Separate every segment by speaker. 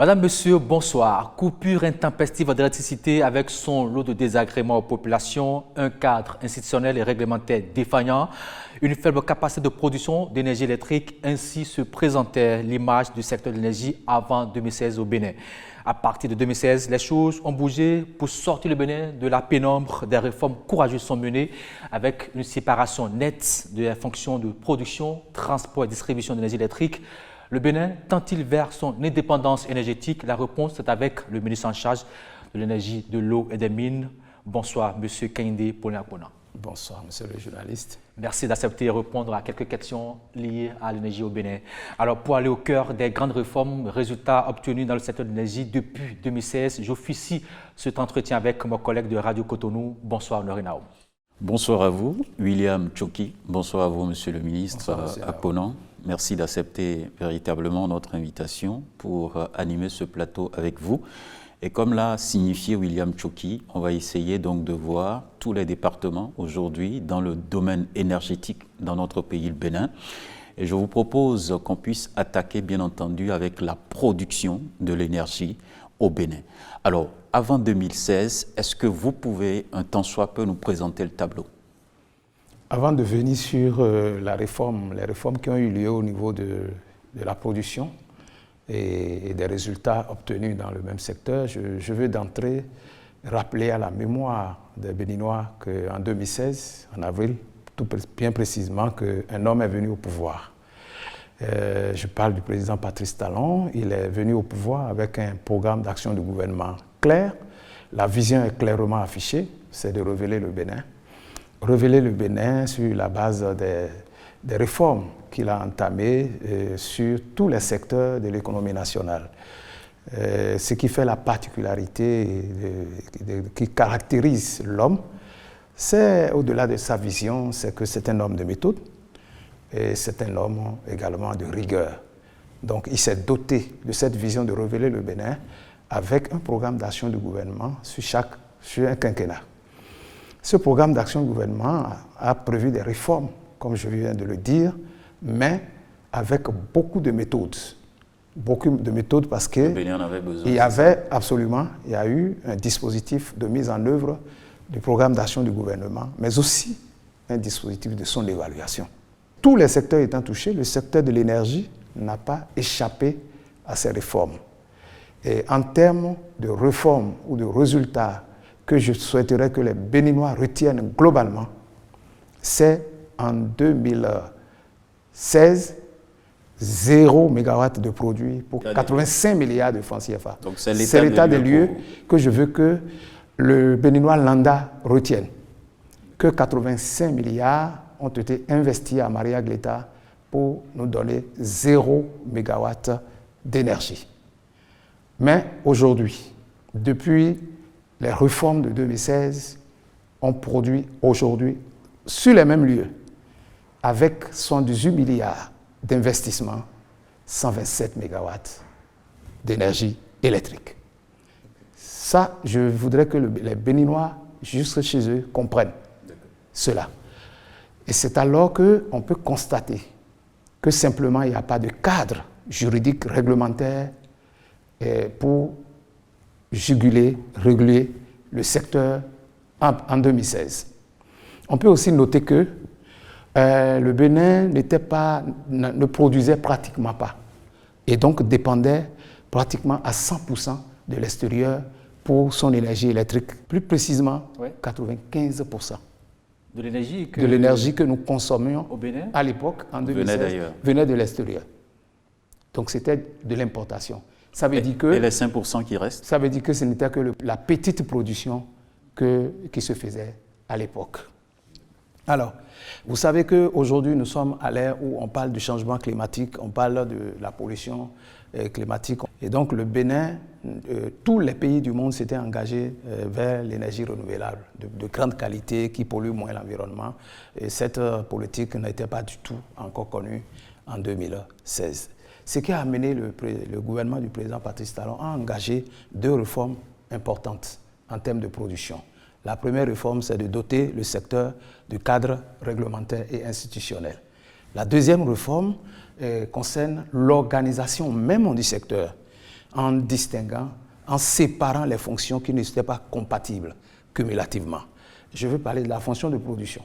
Speaker 1: Madame, Monsieur, bonsoir. Coupure intempestive d'électricité avec son lot de désagréments aux populations, un cadre institutionnel et réglementaire défaillant, une faible capacité de production d'énergie électrique, ainsi se présentait l'image du secteur de l'énergie avant 2016 au Bénin. À partir de 2016, les choses ont bougé pour sortir le Bénin de la pénombre. Des réformes courageuses sont menées avec une séparation nette des fonctions de production, transport et distribution d'énergie électrique. Le Bénin tend-il vers son indépendance énergétique? La réponse est avec le ministre en charge de l'énergie, de l'eau et des mines. Bonsoir, M. Kehinde Poulin-Akpona.
Speaker 2: Bonsoir, monsieur le journaliste.
Speaker 1: Merci d'accepter et répondre à quelques questions liées à l'énergie au Bénin. Alors, pour aller au cœur des grandes réformes, résultats obtenus dans le secteur de l'énergie depuis 2016, j'officie cet entretien avec mon collègue de Radio Cotonou. Bonsoir, Norinao.
Speaker 3: Bonsoir à vous, William Tchoki. Bonsoir à vous, monsieur le ministre Akpona. Merci d'accepter véritablement notre invitation pour animer ce plateau avec vous. Et comme l'a signifié William Tchoki, on va essayer donc de voir tous les départements aujourd'hui dans le domaine énergétique dans notre pays, le Bénin. Et je vous propose qu'on puisse attaquer, bien entendu, avec la production de l'énergie au Bénin. Alors, avant 2016, est-ce que vous pouvez, un tant soit peu, nous présenter le tableau?
Speaker 2: Avant de venir sur les réformes qui ont eu lieu au niveau de la production et des résultats obtenus dans le même secteur, je veux d'entrée rappeler à la mémoire des Béninois qu'en 2016, en avril, bien précisément, qu'un homme est venu au pouvoir. Je parle du président Patrice Talon. Il est venu au pouvoir avec un programme d'action du gouvernement clair. La vision est clairement affichée, c'est de révéler le Bénin. Révéler le Bénin sur la base des réformes qu'il a entamées sur tous les secteurs de l'économie nationale. Ce qui fait la particularité qui caractérise l'homme, c'est au-delà de sa vision, c'est que c'est un homme de méthode et c'est un homme également de rigueur. Donc il s'est doté de cette vision de révéler le Bénin avec un programme d'action du gouvernement sur un quinquennat. Ce programme d'action du gouvernement a prévu des réformes, comme je viens de le dire, mais avec beaucoup de méthodes. Beaucoup de méthodes parce qu'il y a eu un dispositif de mise en œuvre du programme d'action du gouvernement, mais aussi un dispositif de son évaluation. Tous les secteurs étant touchés, le secteur de l'énergie n'a pas échappé à ces réformes. Et en termes de réformes ou de résultats que je souhaiterais que les Béninois retiennent globalement, c'est en 2016, 0 MW de produits pour 85 milliards de francs CFA. C'est l'état des lieux que je veux que le Béninois lambda retienne. Que 85 milliards ont été investis à Maria Gleta pour nous donner 0 MW d'énergie. Mais aujourd'hui, depuis les réformes de 2016, on produit aujourd'hui, sur les mêmes lieux, avec 118 milliards d'investissements, 127 MW d'énergie électrique. Ça, je voudrais que les Béninois, juste chez eux, comprennent cela. Et c'est alors qu'on peut constater que simplement il n'y a pas de cadre juridique réglementaire pour réguler le secteur en 2016. On peut aussi noter que le Bénin ne produisait pratiquement pas et donc dépendait pratiquement à 100% de l'extérieur pour son énergie électrique, plus précisément 95%.
Speaker 1: De l'énergie
Speaker 2: que nous consommions
Speaker 1: au Bénin,
Speaker 2: à l'époque, en 2016, venait de l'extérieur. Donc c'était de l'importation. Ça veut dire que,
Speaker 3: et les 5% qui restent?
Speaker 2: Ça veut dire que ce n'était que la petite production qui se faisait à l'époque. Alors, vous savez qu'aujourd'hui, nous sommes à l'ère où on parle du changement climatique, on parle de la pollution climatique. Et donc, le Bénin, tous les pays du monde s'étaient engagés vers l'énergie renouvelable de grande qualité qui pollue moins l'environnement. Et cette politique n'était pas du tout encore connue en 2016. Ce qui a amené le gouvernement du président Patrice Talon à engager 2 réformes importantes en termes de production. La première réforme, c'est de doter le secteur du cadre réglementaire et institutionnel. La deuxième réforme concerne l'organisation même du secteur, en distinguant, en séparant les fonctions qui n'étaient pas compatibles cumulativement. Je veux parler de la fonction de production.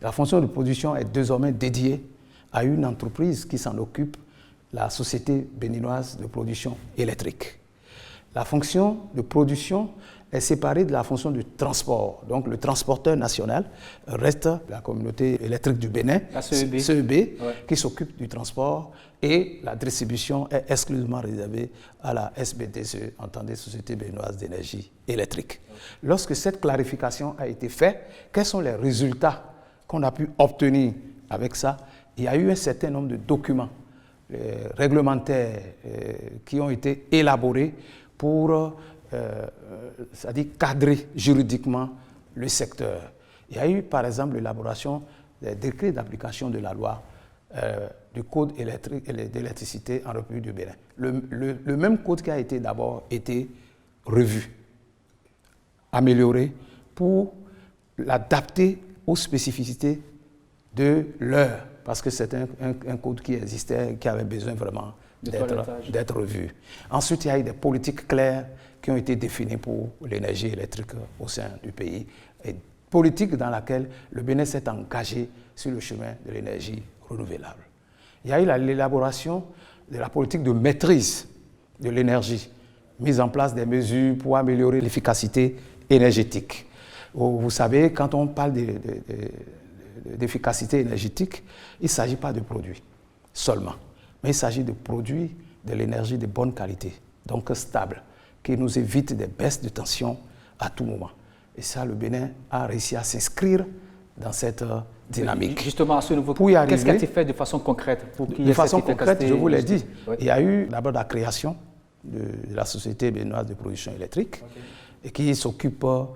Speaker 2: La fonction de production est désormais dédiée à une entreprise qui s'en occupe, la Société béninoise de production électrique. La fonction de production est séparée de la fonction de transport. Donc le transporteur national reste la communauté électrique du Bénin,
Speaker 1: la CEB,
Speaker 2: qui s'occupe du transport, et la distribution est exclusivement réservée à la SBDCE, entendez Société béninoise d'énergie électrique. Lorsque cette clarification a été faite, quels sont les résultats qu'on a pu obtenir avec ça? Il y a eu un certain nombre de documents réglementaires qui ont été élaborés pour c'est-à-dire cadrer juridiquement le secteur. Il y a eu par exemple l'élaboration des décrets d'application de la loi du code électrique et d'électricité en République du Bénin. Le même code qui a été d'abord revu, amélioré pour l'adapter aux spécificités de l'heure, parce que c'est un code qui existait, qui avait besoin vraiment d'être revu. Ensuite, il y a eu des politiques claires qui ont été définies pour l'énergie électrique au sein du pays, et politique dans laquelle le Bénin s'est engagé sur le chemin de l'énergie renouvelable. Il y a eu l'élaboration de la politique de maîtrise de l'énergie, mise en place des mesures pour améliorer l'efficacité énergétique. Vous savez, quand on parle d'efficacité énergétique, il ne s'agit pas de produits seulement, mais il s'agit de produits de l'énergie de bonne qualité, donc stable, qui nous évite des baisses de tension à tout moment. Et ça, le Bénin a réussi à s'inscrire dans cette dynamique.
Speaker 1: Justement, à ce niveau, qu'est-ce qui a été fait de façon concrète pour qu'il y ait
Speaker 2: de façon concrète, je vous l'ai dit.
Speaker 1: Oui.
Speaker 2: Il y a eu d'abord la création de la Société béninoise de production électrique, et qui s'occupe rôle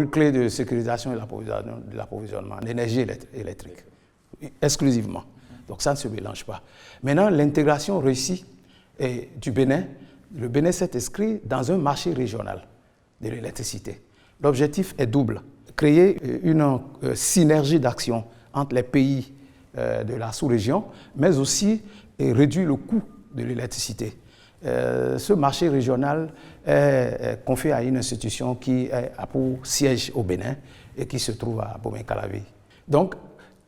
Speaker 2: clé de sécurisation et de l'approvisionnement en énergie électrique, exclusivement. Donc ça ne se mélange pas. Maintenant, l'intégration réussie du Bénin, le Bénin s'est inscrit dans un marché régional de l'électricité. L'objectif est double: créer une synergie d'action entre les pays de la sous-région, mais aussi réduire le coût de l'électricité. Ce marché régional est confié à une institution qui a pour siège au Bénin et qui se trouve à Bomey-Calavi. Donc,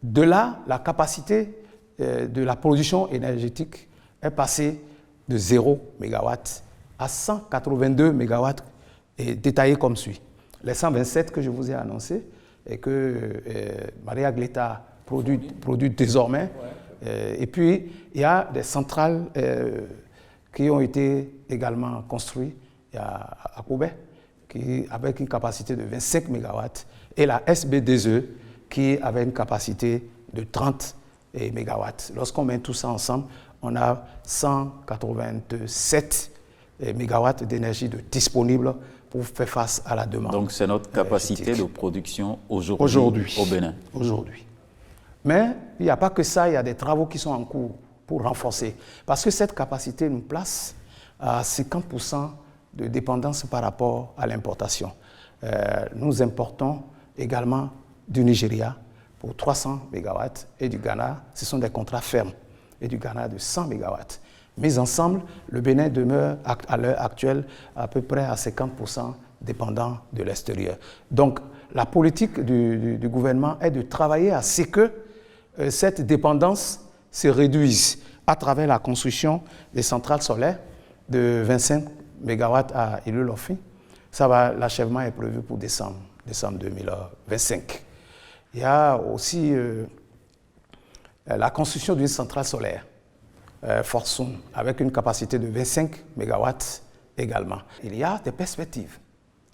Speaker 2: de là, la capacité de la production énergétique est passée de 0 MW à 182 MW, et détaillé comme suit. Les 127 que je vous ai annoncés et que Maria Gleta produit désormais. Et puis, il y a des centrales qui ont été également construites à Koubé, avec une capacité de 25 MW, et la SBDCE qui avait une capacité de 30 MW. Lorsqu'on met tout ça ensemble, on a 187 MW d'énergie disponible pour faire face à la demande.
Speaker 3: Donc c'est notre capacité de production aujourd'hui au Bénin.
Speaker 2: Aujourd'hui. Mais il n'y a pas que ça, il y a des travaux qui sont en cours pour renforcer. Parce que cette capacité nous place à 50% de dépendance par rapport à l'importation. Nous importons également du Nigeria pour 300 MW et du Ghana, ce sont des contrats fermes, et du Ghana de 100 MW. Mais ensemble, le Bénin demeure à l'heure actuelle à peu près à 50% dépendant de l'extérieur. Donc la politique du gouvernement est de travailler à ce que cette dépendance se réduise à travers la construction des centrales solaires de 25 MW à Ilulofin. L'achèvement est prévu pour décembre 2025. Il y a aussi la construction d'une centrale solaire, Forson, avec une capacité de 25 MW également. Il y a des perspectives.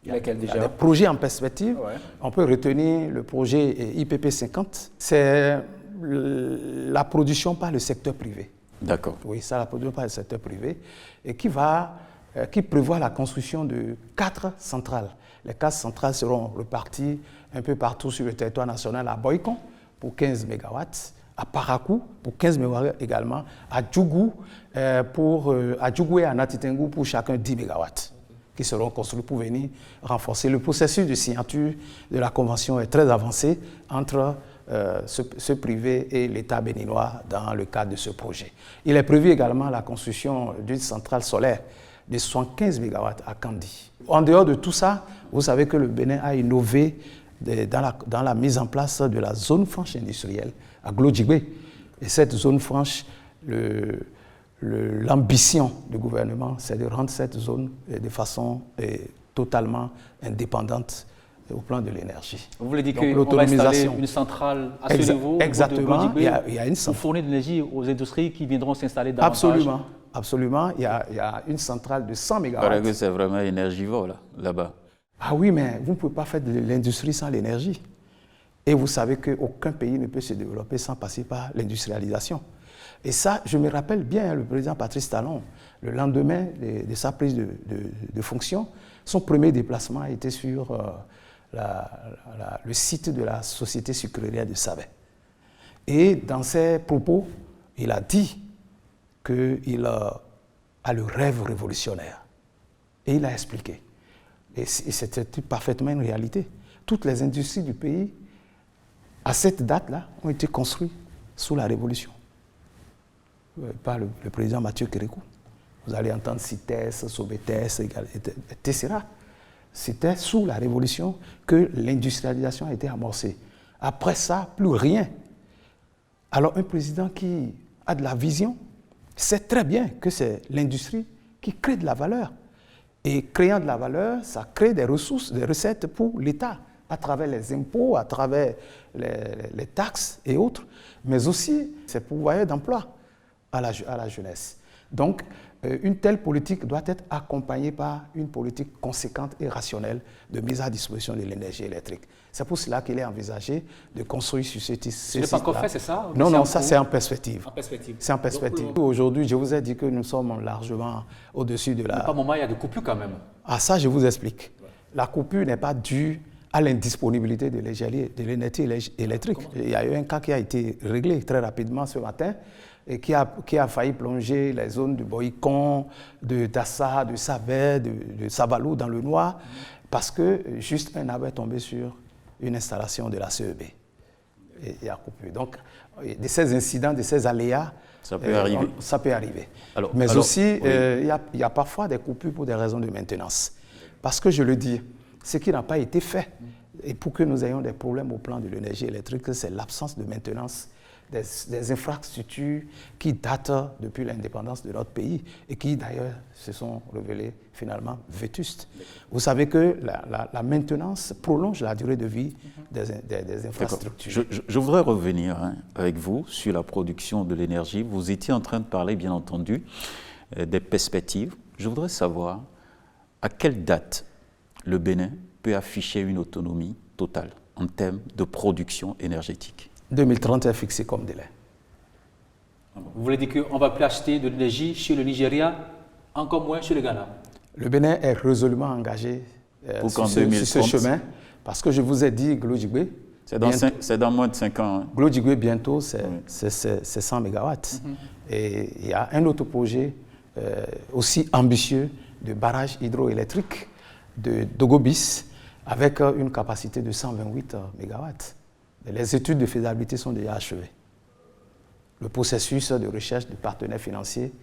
Speaker 2: Il y a des projets en perspective. Ouais. On peut retenir le projet IPP 50. C'est la production par le secteur privé.
Speaker 3: D'accord.
Speaker 2: Oui, c'est la production par le secteur privé, et qui prévoit la construction de 4 centrales. Les 4 centrales seront reparties un peu partout sur le territoire national, à Boycon pour 15 MW, à Parakou pour 15 MW également, à Djougou et à Natitengu pour chacun 10 MW, qui seront construits pour venir renforcer. Le processus de signature de la convention est très avancé entre ce privé et l'État béninois dans le cadre de ce projet. Il est prévu également la construction d'une centrale solaire de 75 MW à Kandi. En dehors de tout ça, vous savez que le Bénin a innové dans la mise en place de la zone franche industrielle à Glodjigbe. Et cette zone franche, l'ambition du gouvernement, c'est de rendre cette zone de façon totalement indépendante au plan de l'énergie.
Speaker 1: Vous voulez dire qu'on va installer une centrale à ce niveau
Speaker 2: exactement, il y a une centrale
Speaker 1: pour fournir de l'énergie aux industries qui viendront s'installer davantage.
Speaker 2: Absolument, absolument. Il y a une centrale de 100 MW.
Speaker 3: Il paraît que c'est vraiment énergivore là-bas.
Speaker 2: Ah oui, mais vous ne pouvez pas faire de l'industrie sans l'énergie. Et vous savez qu'aucun pays ne peut se développer sans passer par l'industrialisation. Et ça, je me rappelle bien, le président Patrice Talon, le lendemain de sa prise de fonction, son premier déplacement a été sur le site de la société sucrière de Sabé. Et dans ses propos, il a dit qu'il a le rêve révolutionnaire. Et il a expliqué. Et c'était parfaitement une réalité. Toutes les industries du pays, à cette date-là, ont été construites sous la Révolution. Par le président Mathieu Kérékou. Vous allez entendre CITES, Sobetes, etc. C'était sous la Révolution que l'industrialisation a été amorcée. Après ça, plus rien. Alors un président qui a de la vision sait très bien que c'est l'industrie qui crée de la valeur. Et créant de la valeur, ça crée des ressources, des recettes pour l'État, à travers les impôts, à travers les taxes et autres, mais aussi c'est pourvoyeur d'emploi à la jeunesse. Donc, une telle politique doit être accompagnée par une politique conséquente et rationnelle de mise à disposition de l'énergie électrique. C'est pour cela qu'il est envisagé de construire sur ce site.
Speaker 1: Ce n'est pas encore fait, c'est ça?
Speaker 2: Non, ça c'est en perspective.
Speaker 1: En perspective.
Speaker 2: C'est en perspective. Aujourd'hui, je vous ai dit que nous sommes largement au-dessus de la...
Speaker 1: Mais par moment, il y a des coupures quand même.
Speaker 2: Ah, ça, je vous explique. La coupure n'est pas due à l'indisponibilité de l'énergie électrique. Il y a eu un cas qui a été réglé très rapidement ce matin et qui a failli plonger les zones de Boïcon, de Dassa, de Sabé, de Sabalou dans le noir, parce que juste un arbre est tombé sur une installation de la CEB. Et il y a coupure. Donc, de ces incidents, de ces aléas,
Speaker 3: ça peut arriver.
Speaker 2: Ça peut arriver.
Speaker 3: Alors,
Speaker 2: aussi,
Speaker 3: oui.
Speaker 2: il y a parfois des coupures pour des raisons de maintenance. Parce que je le dis, ce qui n'a pas été fait, et pour que nous ayons des problèmes au plan de l'énergie électrique, c'est l'absence de maintenance des infrastructures qui datent depuis l'indépendance de notre pays et qui d'ailleurs se sont révélées finalement vétustes. Vous savez que la maintenance prolonge la durée de vie des infrastructures.
Speaker 3: Je voudrais revenir avec vous sur la production de l'énergie. Vous étiez en train de parler, bien entendu, des perspectives. Je voudrais savoir à quelle date le Bénin peut afficher une autonomie totale en termes de production énergétique.
Speaker 2: 2030 est fixé comme délai.
Speaker 1: Vous voulez dire qu'on ne va plus acheter de l'énergie chez le Nigeria, encore moins chez le Ghana? Le
Speaker 2: Bénin est résolument engagé sur ce chemin, parce que je vous ai dit, Glodjigbe,
Speaker 3: c'est dans moins de 5 ans. Hein.
Speaker 2: Glodjigbe, bientôt, c'est 100 MW. Et il y a un autre projet aussi ambitieux de barrage hydroélectrique de Dogobis, avec une capacité de 128 MW. Les études de faisabilité sont déjà achevées. Le processus de recherche de partenaires financiers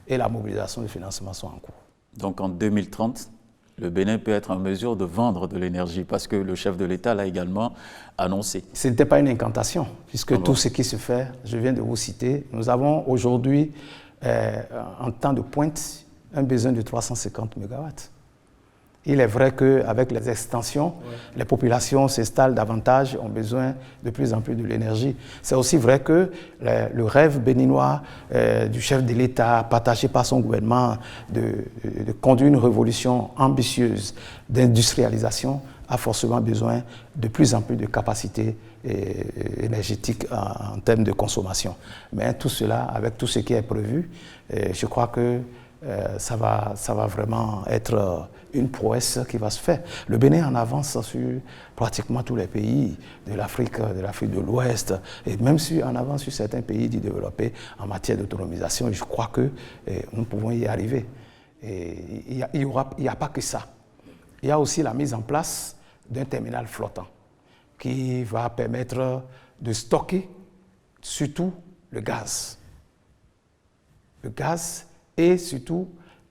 Speaker 2: et la mobilisation de financement sont en cours.
Speaker 3: Donc en 2030, le Bénin peut être en mesure de vendre de l'énergie parce que le chef de l'État l'a également annoncé.
Speaker 2: Ce n'était pas une incantation, puisque tout ce qui se fait, je viens de vous citer, nous avons aujourd'hui, en temps de pointe, un besoin de 350 MW. Il est vrai qu'avec les extensions, les populations s'installent davantage, ont besoin de plus en plus de l'énergie. C'est aussi vrai que le rêve béninois du chef de l'État, partagé par son gouvernement, de conduire une révolution ambitieuse d'industrialisation, a forcément besoin de plus en plus de capacités énergétiques en termes de consommation. Mais tout cela, avec tout ce qui est prévu, je crois que ça va vraiment être une prouesse qui va se faire. Le Bénin en avance sur pratiquement tous les pays de l'Afrique de l'Ouest, et même en avance sur certains pays dits développés en matière d'autonomisation. Je crois que nous pouvons y arriver. Il n'y a pas que ça. Il y a aussi la mise en place d'un terminal flottant qui va permettre de stocker surtout le gaz. Le gaz et surtout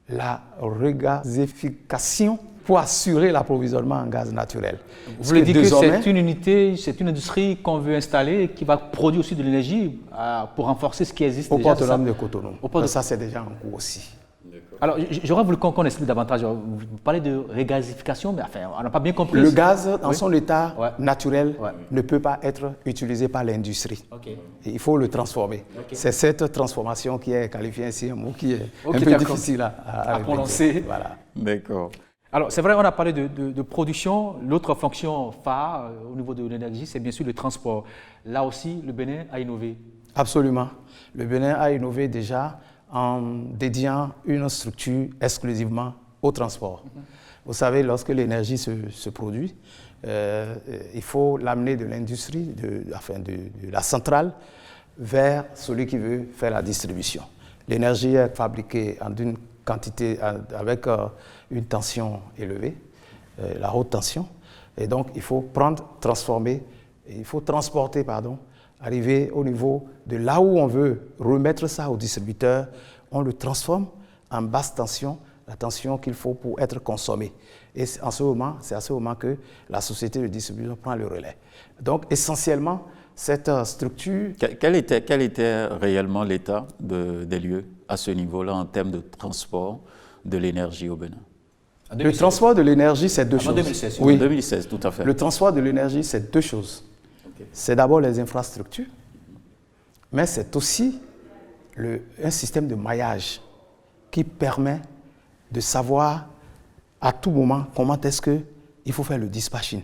Speaker 2: la regazéfication pour assurer l'approvisionnement en gaz naturel.
Speaker 1: Vous voulez dire que c'est une unité, c'est une industrie qu'on veut installer et qui va produire aussi de l'énergie pour renforcer ce qui existe
Speaker 2: au
Speaker 1: déjà.
Speaker 2: Port autonome de Cotonou. Ça, c'est déjà en cours aussi.
Speaker 1: Alors, j'aurais voulu qu'on explique davantage. Vous parlez de regasification, mais enfin, on n'a pas bien compris.
Speaker 2: Le gaz, dans son état naturel, ne peut pas être utilisé par l'industrie. Il faut le transformer. C'est cette transformation qui est qualifiée ainsi, un mot qui est un peu difficile à
Speaker 1: prononcer.
Speaker 2: Voilà.
Speaker 3: D'accord.
Speaker 1: Alors, c'est vrai, on a parlé de production. L'autre fonction phare au niveau de l'énergie, c'est bien sûr le transport. Là aussi, le Bénin a innové.
Speaker 2: Absolument. Le Bénin a innové déjà en dédiant une structure exclusivement au transport. Vous savez, lorsque l'énergie se produit, il faut l'amener de l'industrie, de la centrale, vers celui qui veut faire la distribution. L'énergie est fabriquée en une quantité avec une tension élevée, la haute tension, et donc il faut transporter, arriver au niveau de là où on veut remettre ça au distributeur, on le transforme en basse tension, la tension qu'il faut pour être consommé. Et c'est à ce moment que la société de distribution prend le relais. Donc essentiellement, cette structure...
Speaker 3: Quel était réellement l'état des lieux à ce niveau-là en termes de transport de l'énergie au Bénin?
Speaker 2: Le transport de l'énergie, c'est deux choses.
Speaker 1: En 2016,
Speaker 2: oui.
Speaker 3: En 2016, tout à fait.
Speaker 2: Le transport de l'énergie, c'est deux choses. C'est d'abord les infrastructures, mais c'est aussi un système de maillage qui permet de savoir à tout moment comment est-ce qu'il faut faire le dispatching.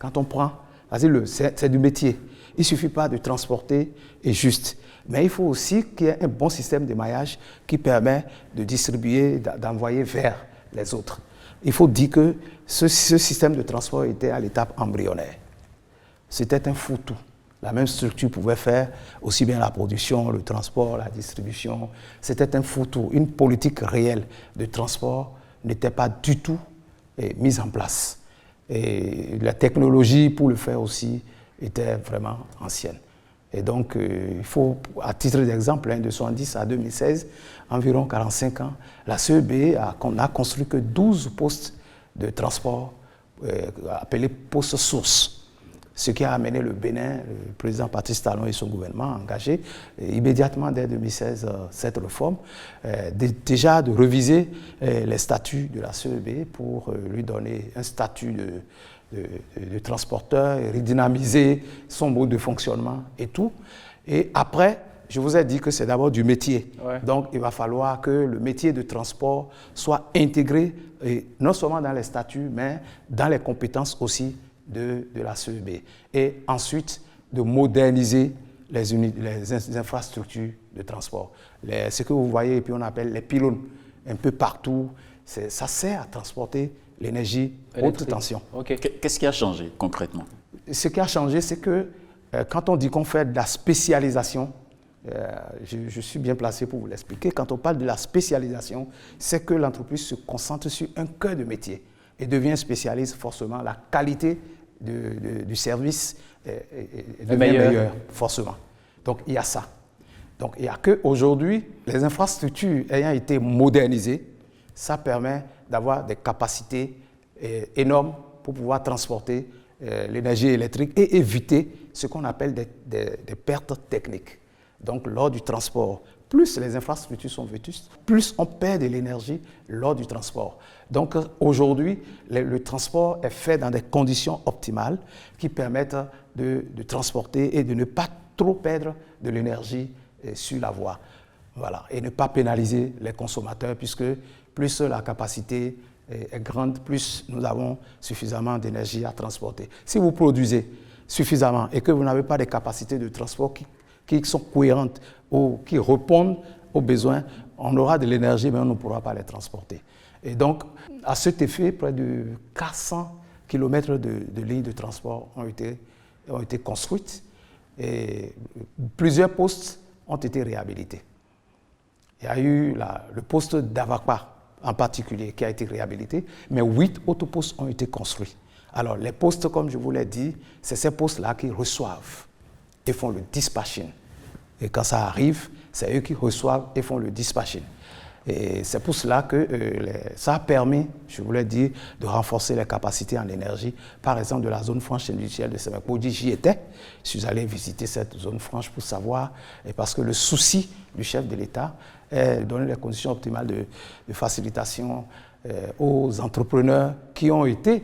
Speaker 2: Quand on prend, c'est du métier. Il ne suffit pas de transporter et juste, mais il faut aussi qu'il y ait un bon système de maillage qui permet de distribuer, d'envoyer vers les autres. Il faut dire que ce système de transport était à l'étape embryonnaire. C'était un foutu. La même structure pouvait faire aussi bien la production, le transport, la distribution. C'était un foutu. Une politique réelle de transport n'était pas du tout mise en place. Et la technologie pour le faire aussi était vraiment ancienne. Et donc, il faut, à titre d'exemple, de 1970 à 2016, environ 45 ans, la CEB n'a construit que 12 postes de transport appelés postes sources. Ce qui a amené le Bénin, le président Patrice Talon et son gouvernement à engager immédiatement dès 2016 cette réforme, déjà de reviser les statuts de la CEB pour lui donner un statut de transporteur, et redynamiser son mode de fonctionnement et tout. Et après, je vous ai dit que c'est d'abord du métier. Ouais. Donc, il va falloir que le métier de transport soit intégré, non seulement dans les statuts, mais dans les compétences aussi de la CEB. Et ensuite, de moderniser les infrastructures de transport. Ce que vous voyez, et puis on appelle les pylônes, un peu partout, ça sert à transporter l'énergie haute tension.
Speaker 3: Okay. Qu'est-ce qui a changé concrètement?
Speaker 2: Ce qui a changé, c'est que quand on dit qu'on fait de la spécialisation, je suis bien placé pour vous l'expliquer, quand on parle de la spécialisation, c'est que l'entreprise se concentre sur un cœur de métier et devient spécialiste forcément. La qualité du service devient meilleure, forcément. Donc il y a ça. Donc il n'y a qu'aujourd'hui, les infrastructures ayant été modernisées, ça permet d'avoir des capacités énormes pour pouvoir transporter l'énergie électrique et éviter ce qu'on appelle des pertes techniques. Donc lors du transport, plus les infrastructures sont vétustes, plus on perd de l'énergie lors du transport. Donc aujourd'hui, le transport est fait dans des conditions optimales qui permettent de transporter et de ne pas trop perdre de l'énergie sur la voie. Voilà. Et ne pas pénaliser les consommateurs, puisque plus la capacité est grande, plus nous avons suffisamment d'énergie à transporter. Si vous produisez suffisamment et que vous n'avez pas de capacités de transport qui sont cohérentes ou qui répondent aux besoins, on aura de l'énergie, mais on ne pourra pas les transporter. Et donc, à cet effet, près de 400 km de lignes de transport ont été construites et plusieurs postes ont été réhabilités. Il y a eu le poste d'Avakpa en particulier qui a été réhabilité, mais 8 autres postes ont été construits. Alors, les postes, comme je vous l'ai dit, c'est ces postes-là qui reçoivent et font le dispatching. Et quand ça arrive, c'est eux qui reçoivent et font le dispatching. Et c'est pour cela que ça a permis, je voulais dire, de renforcer les capacités en énergie, par exemple de la zone franche industrielle de Sémécoudi. J'y étais, je suis allé visiter cette zone franche pour savoir, et parce que le souci du chef de l'État est de donner les conditions optimales de facilitation aux entrepreneurs qui ont été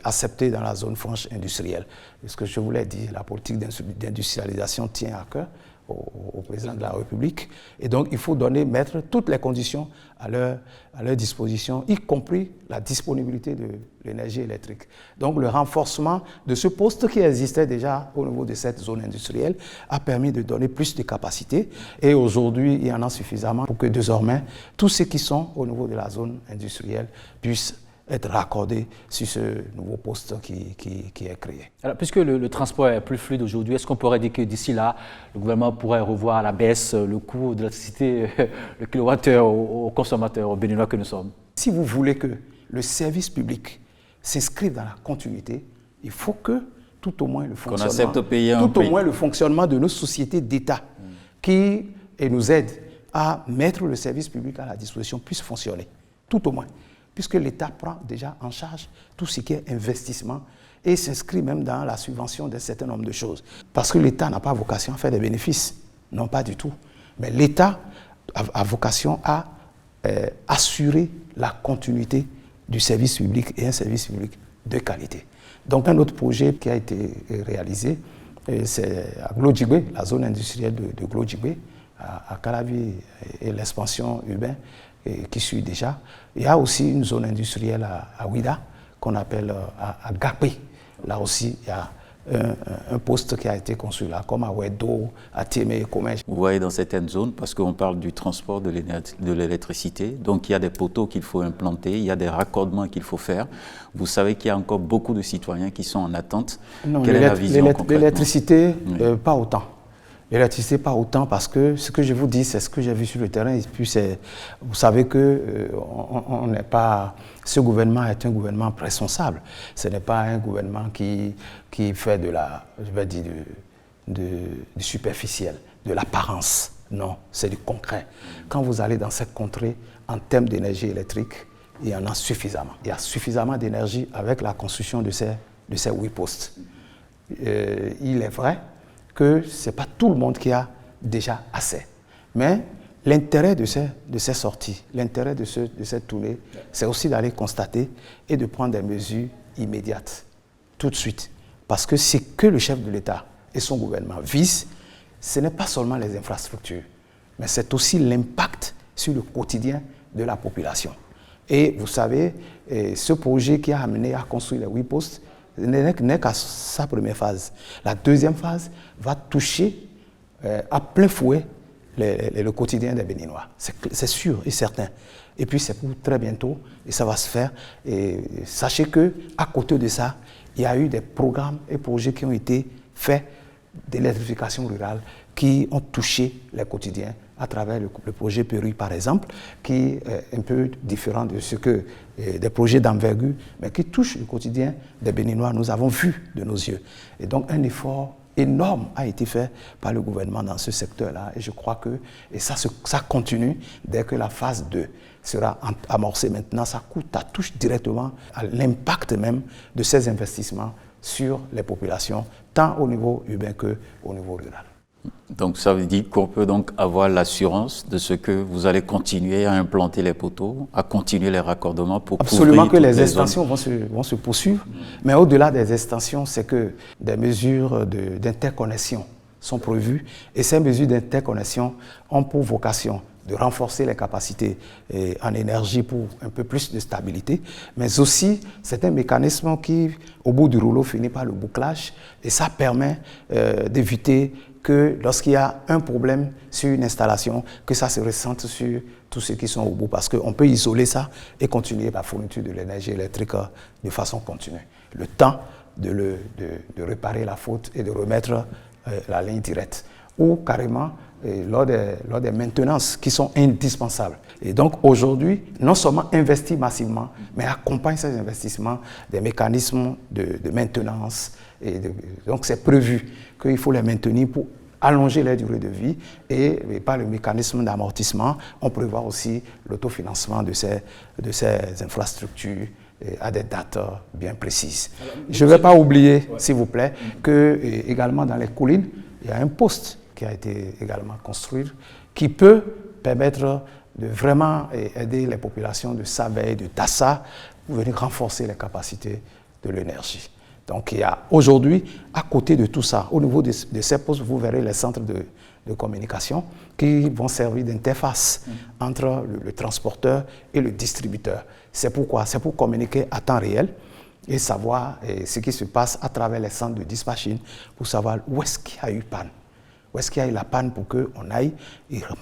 Speaker 2: acceptés dans la zone franche industrielle. Ce que je voulais dire, la politique d'industrialisation tient à cœur au président de la République. Et donc, il faut mettre toutes les conditions à leur disposition, y compris la disponibilité de l'énergie électrique. Donc, le renforcement de ce poste qui existait déjà au niveau de cette zone industrielle a permis de donner plus de capacités. Et aujourd'hui, il y en a suffisamment pour que désormais, tous ceux qui sont au niveau de la zone industrielle puissent être raccordés sur ce nouveau poste qui est créé.
Speaker 1: Alors, puisque le transport est plus fluide aujourd'hui, est-ce qu'on pourrait dire que d'ici là, le gouvernement pourrait revoir à la baisse le coût de l'électricité, le kilowattheure aux consommateurs, aux béninois que nous sommes?
Speaker 2: Si vous voulez que le service public s'inscrive dans la continuité, il faut que tout au moins le fonctionnement de nos sociétés d'État qui nous aident à mettre le service public à la disposition puisse fonctionner, tout au moins. Puisque l'État prend déjà en charge tout ce qui est investissement et s'inscrit même dans la subvention d'un certain nombre de choses. Parce que l'État n'a pas vocation à faire des bénéfices, non pas du tout. Mais l'État a vocation à assurer la continuité du service public et un service public de qualité. Donc un autre projet qui a été réalisé, c'est à Glodjibé, la zone industrielle de Glodjibé, à Calavi et l'expansion urbaine qui suit déjà. Il y a aussi une zone industrielle à Ouida qu'on appelle à Gapé. Là aussi, il y a un poste qui a été construit là, comme à Ouedo, à Témé, Comèche.
Speaker 3: Vous voyez dans certaines zones, parce qu'on parle du transport de l'électricité, donc il y a des poteaux qu'il faut implanter, il y a des raccordements qu'il faut faire. Vous savez qu'il y a encore beaucoup de citoyens qui sont en attente.
Speaker 2: Non,
Speaker 3: quelle est la vision concrètement?
Speaker 2: L'électricité, pas autant. L'électricité, pas autant, parce que ce que je vous dis, c'est ce que j'ai vu sur le terrain. Et puis, vous savez que ce gouvernement est un gouvernement responsable. Ce n'est pas un gouvernement qui fait du superficiel, de l'apparence. Non, c'est du concret. Quand vous allez dans cette contrée, en termes d'énergie électrique, il y en a suffisamment. Il y a suffisamment d'énergie avec la construction de ces 8 postes. Il est vrai que ce n'est pas tout le monde qui a déjà assez. Mais l'intérêt de ces sorties, l'intérêt de cette tournée, c'est aussi d'aller constater et de prendre des mesures immédiates, tout de suite. Parce que ce que le chef de l'État et son gouvernement visent, ce n'est pas seulement les infrastructures, mais c'est aussi l'impact sur le quotidien de la population. Et vous savez, ce projet qui a amené à construire les 8 postes, n'est qu'à sa première phase. La deuxième phase va toucher à plein fouet le quotidien des Béninois. C'est sûr et certain. Et puis c'est pour très bientôt et ça va se faire. Et sachez qu'à côté de ça, il y a eu des programmes et projets qui ont été faits d'électrification rurale qui ont touché les quotidiens à travers le projet Péru, par exemple, qui est un peu différent de ce que des projets d'envergure, mais qui touchent le quotidien des Béninois. Nous avons vu de nos yeux. Et donc, un effort énorme a été fait par le gouvernement dans ce secteur-là. Et je crois que ça continue dès que la phase 2 sera amorcée maintenant. Ça touche directement à l'impact même de ces investissements sur les populations, tant au niveau urbain qu'au niveau rural.
Speaker 3: Donc ça veut dire qu'on peut donc avoir l'assurance de ce que vous allez continuer à implanter les poteaux, à continuer les raccordements pour
Speaker 2: absolument que les extensions vont se poursuivre, mais au-delà des extensions, c'est que des mesures d'interconnexion sont prévues et ces mesures d'interconnexion ont pour vocation de renforcer les capacités en énergie pour un peu plus de stabilité, mais aussi c'est un mécanisme qui, au bout du rouleau, finit par le bouclage et ça permet d'éviter que lorsqu'il y a un problème sur une installation, que ça se ressente sur tous ceux qui sont au bout, parce qu'on peut isoler ça et continuer la fourniture de l'énergie électrique de façon continue. Le temps de réparer la faute et de remettre la ligne directe. ou carrément lors des maintenances qui sont indispensables. Et donc aujourd'hui, non seulement investir massivement, mais accompagne ces investissements des mécanismes de maintenance. Donc c'est prévu qu'il faut les maintenir pour allonger la durée de vie et par le mécanisme d'amortissement, on prévoit aussi l'autofinancement de ces infrastructures à des dates bien précises. Je ne vais pas oublier, s'il vous plaît, que également dans les collines, il y a un poste qui a été également construit qui peut permettre de vraiment aider les populations de Saveille, de Tassa, pour venir renforcer les capacités de l'énergie. Donc il y a aujourd'hui, à côté de tout ça, au niveau de ces postes, vous verrez les centres de communication qui vont servir d'interface entre le transporteur et le distributeur. C'est pourquoi? C'est pour communiquer à temps réel et savoir ce qui se passe à travers les centres de dispatching pour savoir où est-ce qu'il y a eu panne. Où est-ce qu'il y a eu la panne pour qu'on aille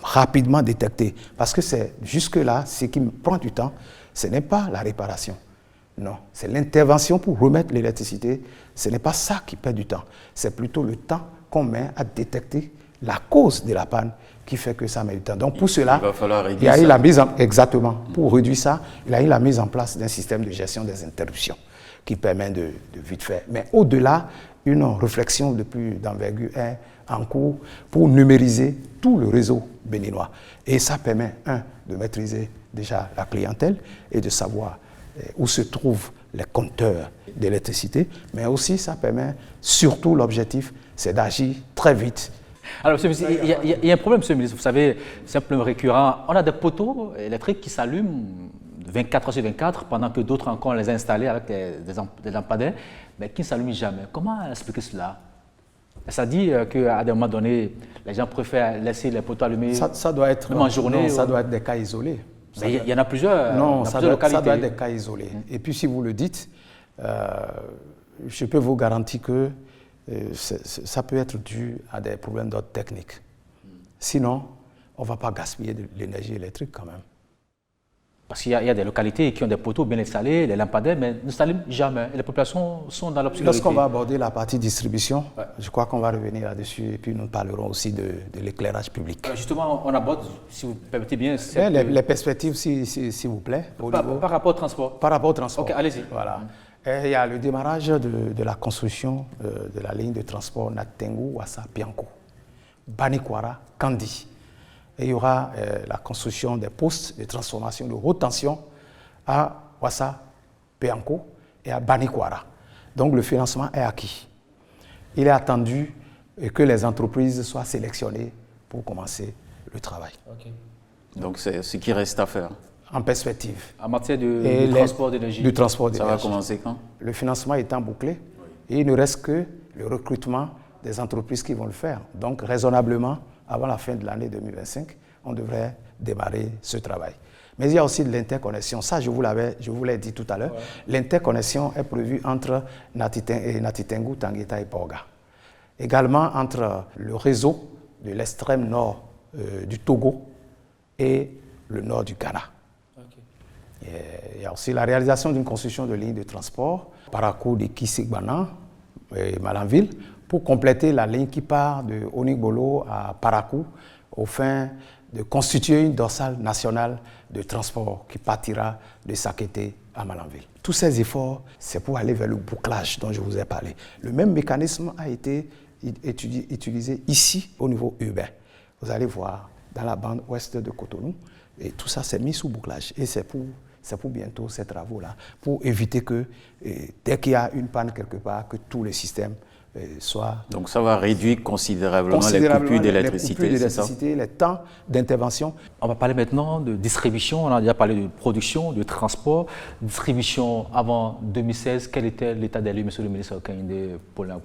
Speaker 2: rapidement détecter. Parce que c'est jusque-là, ce qui me prend du temps, ce n'est pas la réparation. Non, c'est l'intervention pour remettre l'électricité. Ce n'est pas ça qui perd du temps. C'est plutôt le temps qu'on met à détecter la cause de la panne qui fait que ça met du temps. Donc pour cela, il y a eu la mise en, exactement, pour réduire ça, il y a eu la mise en place d'un système de gestion des interruptions qui permet de vite faire. Mais au-delà, une réflexion de plus d'envergure est en cours pour numériser tout le réseau béninois. Et ça permet, de maîtriser déjà la clientèle et de savoir où se trouvent les compteurs d'électricité, mais aussi ça permet, surtout l'objectif, c'est d'agir très vite.
Speaker 1: Alors, monsieur le ministre, il y a un problème, monsieur le ministre, vous savez, c'est un problème récurrent. On a des poteaux électriques qui s'allument 24 heures sur 24, pendant que d'autres encore les installés avec des lampadaires, mais qui ne s'allument jamais. Comment expliquer cela? Ça dit qu'à des moments donnés, les gens préfèrent laisser les poteaux allumés
Speaker 2: ça doit être,
Speaker 1: même en journée.
Speaker 2: Non, ça doit être des cas isolés.
Speaker 1: Mais il y en a plusieurs.
Speaker 2: Non, ça doit être des cas isolés. Et puis si vous le dites, je peux vous garantir que ça peut être dû à des problèmes d'ordre technique. Sinon, on ne va pas gaspiller de l'énergie électrique quand même.
Speaker 1: Parce qu'il y a des localités qui ont des poteaux bien installés, les lampadaires, mais ne s'allument jamais. Et les populations sont dans l'obscurité.
Speaker 2: Lorsqu'on va aborder la partie distribution, je crois qu'on va revenir là-dessus et puis nous parlerons aussi de l'éclairage public. Alors
Speaker 1: justement, on aborde, si vous permettez bien...
Speaker 2: Les perspectives, s'il vous plaît.
Speaker 1: Par rapport au transport.
Speaker 2: Par rapport au transport.
Speaker 1: Ok, allez-y.
Speaker 2: Voilà. Et il y a le démarrage de la construction de la ligne de transport Natengu-Wassa-Pianco, Banikwara, Kandi. Et il y aura la construction des postes de transformation de haute tension à Wassa, Pianco et à Banikwara. Donc le financement est acquis. Il est attendu que les entreprises soient sélectionnées pour commencer le travail. Okay.
Speaker 3: Donc c'est ce qui reste à faire.
Speaker 2: En perspective.
Speaker 1: En matière de transport d'énergie.
Speaker 2: Du transport d'énergie.
Speaker 3: Ça va commencer quand?
Speaker 2: Le financement étant bouclé, et il ne reste que le recrutement des entreprises qui vont le faire. Donc raisonnablement, avant la fin de l'année 2025, on devrait démarrer ce travail. Mais il y a aussi de l'interconnexion. Ça, je vous l'ai dit tout à l'heure. Ouais. L'interconnexion est prévue entre Natitengu, Tangueta et Porga. Également entre le réseau de l'extrême nord du Togo et le nord du Ghana. Okay. Il y a aussi la réalisation d'une construction de lignes de transport, Parakou de Kissigbana et Malanville, pour compléter la ligne qui part de Onigbolo à Parakou, au fin de constituer une dorsale nationale de transport qui partira de Sakété à Malanville. Tous ces efforts, c'est pour aller vers le bouclage dont je vous ai parlé. Le même mécanisme a été utilisé ici au niveau urbain. Vous allez voir dans la bande ouest de Cotonou, et tout ça s'est mis sous bouclage. Et c'est pour bientôt ces travaux-là, pour éviter que dès qu'il y a une panne quelque part, que tout le système soit...
Speaker 3: Donc ça va réduire considérablement les coupures d'électricité,
Speaker 2: les temps d'intervention.
Speaker 1: On va parler maintenant de distribution, on a déjà parlé de production, de transport. Distribution avant 2016, quel était l'état des lieux, monsieur le ministre Kehinde Paulin?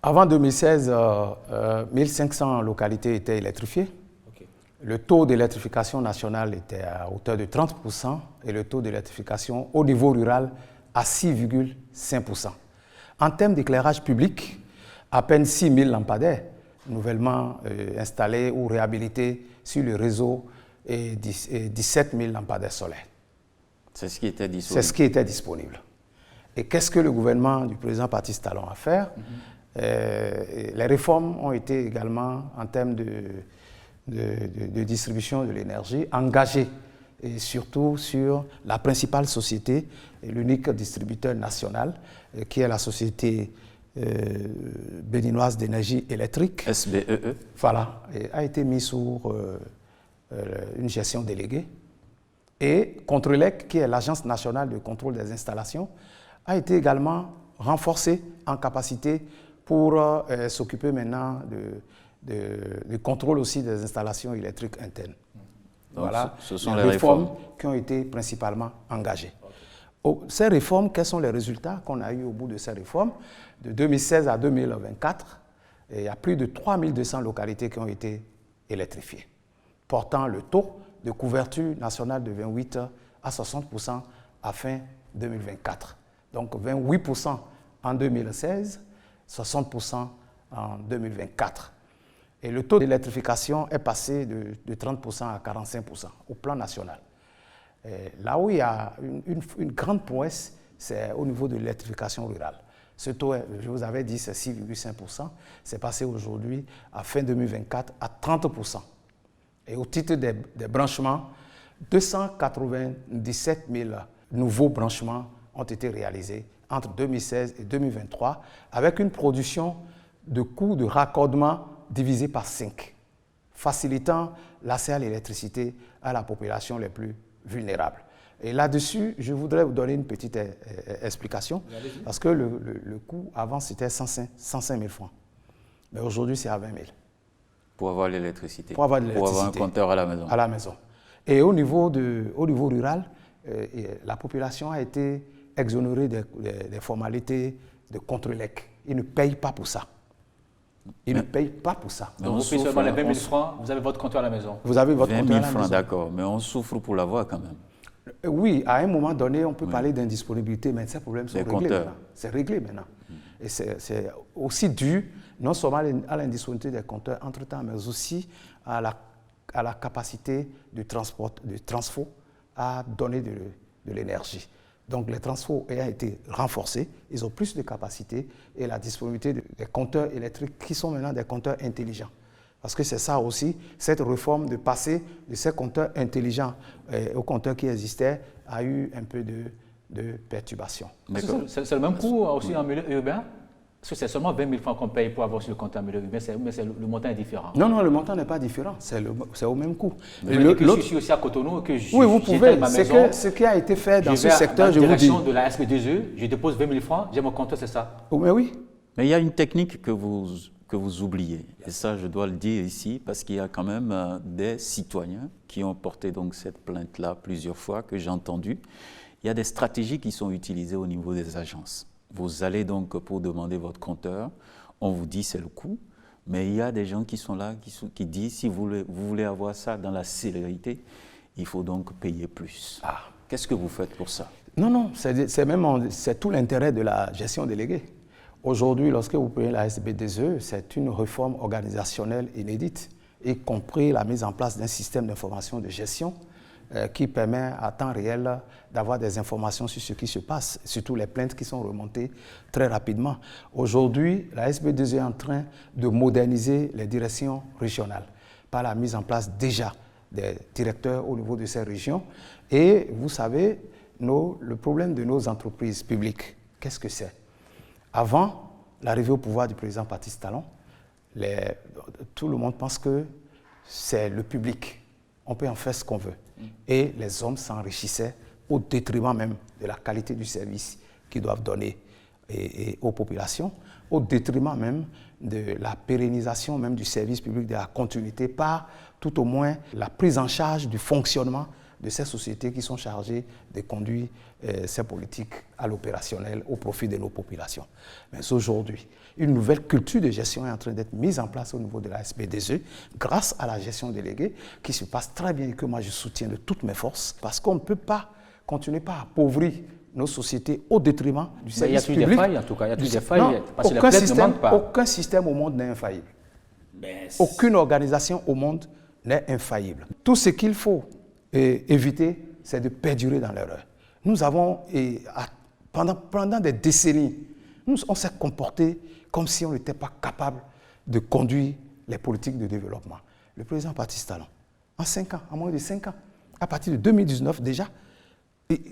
Speaker 2: Avant 2016, 1500 localités étaient électrifiées. Okay. Le taux d'électrification nationale était à hauteur de 30% et le taux d'électrification au niveau rural à 6,5%. En termes d'éclairage public, à peine 6 000 lampadaires nouvellement installés ou réhabilités sur le réseau et 17 000 lampadaires solaires.
Speaker 3: C'est ce qui était disponible.
Speaker 2: C'est ce qui était disponible. Et qu'est-ce que le gouvernement du président Patrice Talon a fait? Les réformes ont été également, en termes de distribution de l'énergie, engagées, et surtout sur la principale société, l'unique distributeur national, qui est la société béninoise d'énergie électrique.
Speaker 3: SBEE.
Speaker 2: Voilà, a été mis sous une gestion déléguée. Et Contrelec, qui est l'Agence nationale de contrôle des installations, a été également renforcée en capacité pour s'occuper maintenant du contrôle aussi des installations électriques internes.
Speaker 3: Donc,
Speaker 2: voilà,
Speaker 3: ce sont
Speaker 2: les réformes qui ont été principalement engagées. Ces réformes, quels sont les résultats qu'on a eu au bout de ces réformes? De 2016 à 2024, il y a plus de 3200 localités qui ont été électrifiées, portant le taux de couverture nationale de 28 à 60% à fin 2024. Donc 28% en 2016, 60% en 2024. Et le taux d'électrification est passé de 30% à 45% au plan national. Et là où il y a une grande prouesse, c'est au niveau de l'électrification rurale. Ce taux, je vous avais dit, c'est 6,5%. C'est passé aujourd'hui, à fin 2024, à 30%. Et au titre des branchements, 297 000 nouveaux branchements ont été réalisés entre 2016 et 2023, avec une production de coûts de raccordement divisé par 5, facilitant l'accès à l'électricité à la population les plus vulnérables. Et là-dessus, je voudrais vous donner une petite explication, parce que le coût avant, c'était 105 000 francs. Mais aujourd'hui, c'est à 20 000.
Speaker 3: Pour avoir l'électricité.
Speaker 2: Pour avoir
Speaker 3: un compteur à la maison.
Speaker 2: À la maison. Et au niveau rural, la population a été exonérée des formalités de Contrelec. Ils ne payent pas pour ça. Ils ne payent pas pour ça.
Speaker 1: Donc vous payez seulement les 20 000 francs, vous avez votre compteur à la maison.
Speaker 2: Vous avez votre
Speaker 3: 20
Speaker 2: compteur
Speaker 3: 000
Speaker 2: à la
Speaker 3: francs,
Speaker 2: maison.
Speaker 3: d'accord, mais on souffre pour l'avoir quand même.
Speaker 2: Oui, à un moment donné, on peut parler d'indisponibilité, mais ces problèmes sont réglés maintenant. C'est réglé maintenant. Et c'est aussi dû non seulement à l'indisponibilité des compteurs entre-temps, mais aussi à la capacité du transfo à donner de l'énergie. Donc les transfos ayant été renforcés, ils ont plus de capacité et la disponibilité des compteurs électriques qui sont maintenant des compteurs intelligents. Parce que c'est ça aussi, cette réforme de passer de ces compteurs intelligents aux compteurs qui existaient a eu un peu de perturbation.
Speaker 1: C'est le même coût aussi en milieu urbain? Parce que c'est seulement 20 000 francs qu'on paye pour avoir sur le compteur en milieu urbain, mais le montant est différent.
Speaker 2: Non, le montant n'est pas différent, c'est au même coût.
Speaker 1: Je suis aussi à Cotonou, que
Speaker 2: oui, vous pouvez, ce qui a été fait dans ce secteur, je vous dis.
Speaker 1: Je vais à la direction de la SB2E, je dépose 20 000 francs, j'ai mon compteur, c'est ça?
Speaker 2: Mais oui.
Speaker 3: Mais il y a une technique que vous oubliez, et ça je dois le dire ici, parce qu'il y a quand même des citoyens qui ont porté donc cette plainte-là plusieurs fois, que j'ai entendu. Il y a des stratégies qui sont utilisées au niveau des agences. Vous allez donc pour demander votre compteur, on vous dit c'est le coût, mais il y a des gens qui sont là, qui disent si vous voulez avoir ça dans la célérité, il faut donc payer plus. Qu'est-ce que vous faites pour ça?
Speaker 2: Non, c'est tout l'intérêt de la gestion déléguée. Aujourd'hui, lorsque vous payez la SB2E, c'est une réforme organisationnelle inédite, y compris la mise en place d'un système d'information de gestion qui permet à temps réel d'avoir des informations sur ce qui se passe, surtout les plaintes qui sont remontées très rapidement. Aujourd'hui, la SB2E est en train de moderniser les directions régionales par la mise en place déjà des directeurs au niveau de ces régions. Et vous savez, le problème de nos entreprises publiques, qu'est-ce que c'est? Avant l'arrivée au pouvoir du président Patrice Talon, tout le monde pense que c'est le public. On peut en faire ce qu'on veut. Et les hommes s'enrichissaient au détriment même de la qualité du service qu'ils doivent donner aux populations, au détriment même de la pérennisation même du service public, de la continuité, par tout au moins la prise en charge du fonctionnement de ces sociétés qui sont chargées de conduire ces politiques à l'opérationnel au profit de nos populations. Mais aujourd'hui, une nouvelle culture de gestion est en train d'être mise en place au niveau de la SB2E grâce à la gestion déléguée qui se passe très bien et que moi je soutiens de toutes mes forces parce qu'on ne peut pas continuer par appauvrir nos sociétés au détriment du service public.
Speaker 1: Il y a des failles en tout cas, il y a des failles parce que les plaintes ne manquent pas.
Speaker 2: Aucun système au monde n'est infaillible. Aucune organisation au monde n'est infaillible. Tout ce qu'il faut éviter, c'est de perdurer dans l'erreur. Nous avons, pendant des décennies, on s'est comporté comme si on n'était pas capable de conduire les politiques de développement. Le président Patrice Talon, en 5 ans, en moins de 5 ans, à partir de 2019 déjà,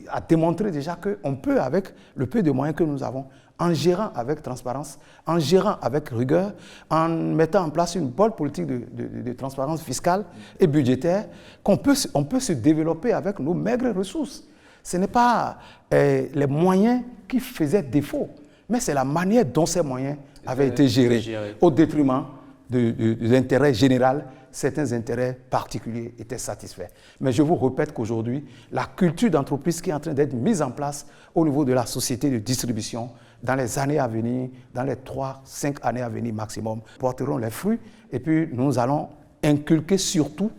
Speaker 2: a démontré déjà qu'on peut, avec le peu de moyens que nous avons, en gérant avec transparence, en gérant avec rigueur, en mettant en place une bonne politique de transparence fiscale et budgétaire, on peut se développer avec nos maigres ressources. Ce n'est pas les moyens qui faisaient défaut, mais c'est la manière dont ces moyens avaient été gérés au détriment de l'intérêt général. Certains intérêts particuliers étaient satisfaits. Mais je vous répète qu'aujourd'hui, la culture d'entreprise qui est en train d'être mise en place au niveau de la société de distribution, dans les années à venir, dans les 3-5 années à venir maximum, porteront les fruits. Et puis, nous allons inculquer surtout